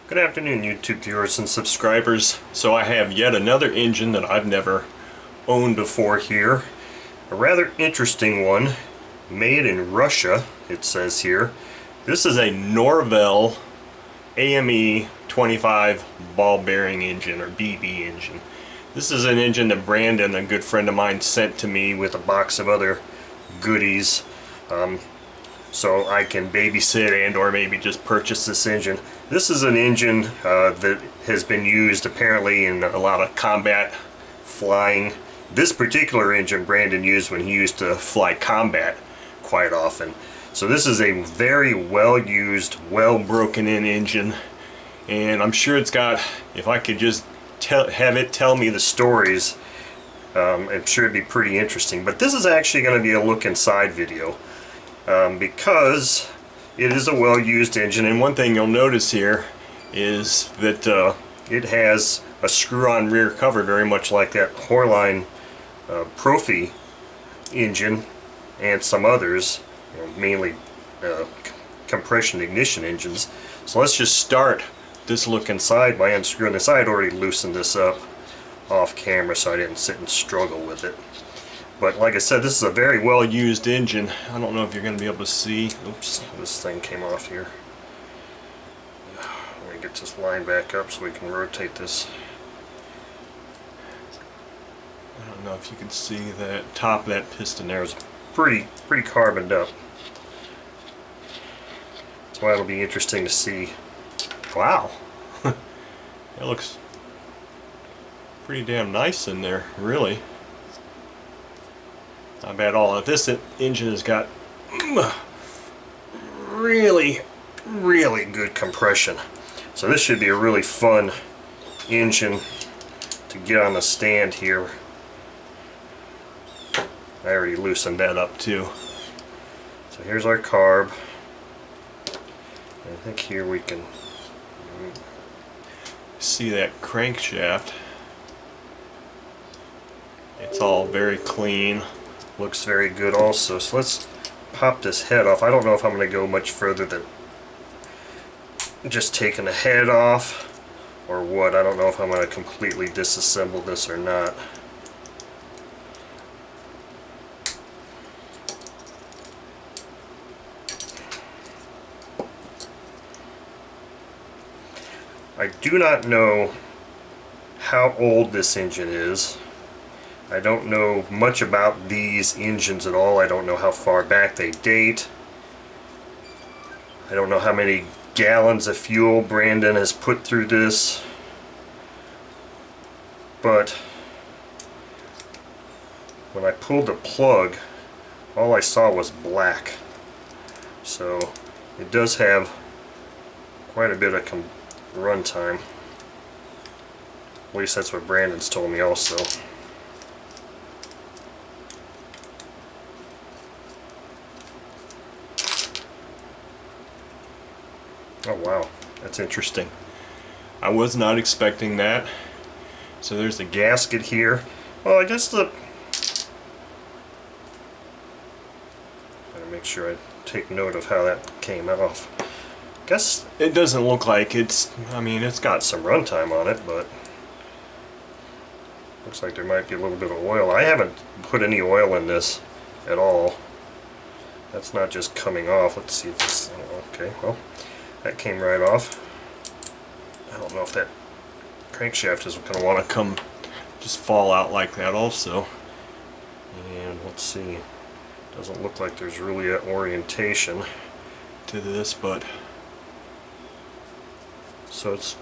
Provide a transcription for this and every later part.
Good afternoon, YouTube viewers and subscribers. So I have yet another engine that I've never owned before here. A rather interesting one, made in Russia, it says here. This is a Norvel AME 25 ball bearing engine, or BB engine. This is an engine that Brandon, a good friend of mine, sent to me with a box of other goodies. So I can babysit and or maybe just purchase this engine. This is an engine that has been used apparently in a lot of combat flying. This particular engine Brandon used when he used to fly combat quite often. So this is a very well used, well broken in engine, and I'm sure it's got, if I could just have it tell me the stories, I'm sure it'd be pretty interesting. But this is actually going to be a look inside video. Because it is a well-used engine, and one thing you'll notice here is that it has a screw-on rear cover, very much like that Horline Profi engine and some others, mainly compression ignition engines. So let's just start this look inside by unscrewing this. I had already loosened this up off camera so I didn't sit and struggle with it. But like I said, this is a very well used engine. I don't know if you're going to be able to see. Oops, this thing came off here. Let me get this line back up so we can rotate this. I don't know if you can see that top of that piston there is pretty carboned up. That's why it'll be interesting to see. Wow, it looks pretty damn nice in there, really. Not bad at all. This engine has got really good compression. So this should be a really fun engine to get on the stand here. I already loosened that up too. So here's our carb. I think here we can see that crankshaft. It's all very clean. Looks very good also. So let's pop this head off. I don't know if I'm going to go much further than just taking the head off or what. I don't know if I'm going to completely disassemble this or not. I do not know how old this engine is. I don't know much about these engines at all. I don't know how far back they date. I don't know how many gallons of fuel Brandon has put through this. But when I pulled the plug, all I saw was black. So it does have quite a bit of run time. At least that's what Brandon's told me also. Oh wow, that's interesting. I was not expecting that. So there's the gasket here. Well, I guess gotta make sure I take note of how that came off. Guess it doesn't look like it's, I mean, it's got some runtime on it, but looks like there might be a little bit of oil. I haven't put any oil in this at all. That's not just coming off. Let's see if this, okay, well, that came right off. I don't know if that crankshaft is going to want to just fall out like that also. And let's see, doesn't look like there's really an orientation to this, but so it's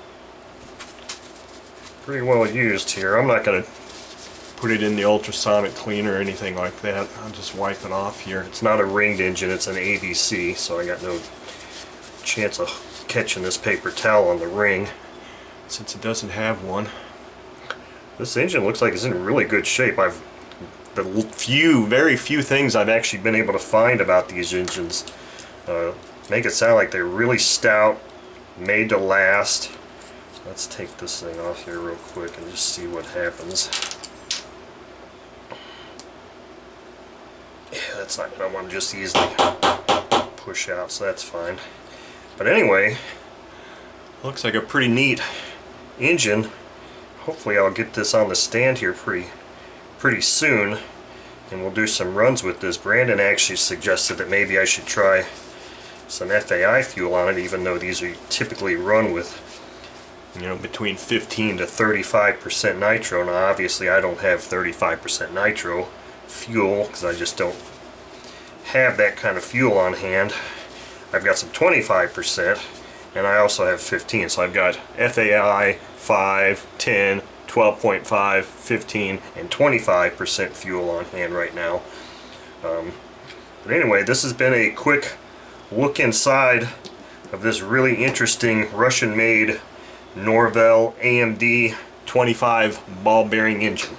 pretty well used here. I'm not going to put it in the ultrasonic cleaner or anything like that. I'll just wipe it off here. It's not a ringed engine, it's an ABC, so I got no chance of catching this paper towel on the ring since it doesn't have one. This engine looks like it's in really good shape. Very few things I've actually been able to find about these engines make it sound like they're really stout, made to last. Let's take this thing off here real quick and just see what happens. Yeah, that's not going to want to just easily push out, so that's fine. But anyway, Looks like a pretty neat engine. Hopefully I'll get this on the stand here pretty soon, and we'll do some runs with this. Brandon actually suggested that maybe I should try some FAI fuel on it, even though these are typically run with, you know, between 15 to 35% nitro. Now obviously I don't have 35% nitro fuel because I just don't have that kind of fuel on hand. I've got some 25%, and I also have 15, so I've got FAI 5, 10, 12.5, 15, and 25% fuel on hand right now. But anyway, this has been a quick look inside of this really interesting Russian-made Norvel AMD 25 ball bearing engine.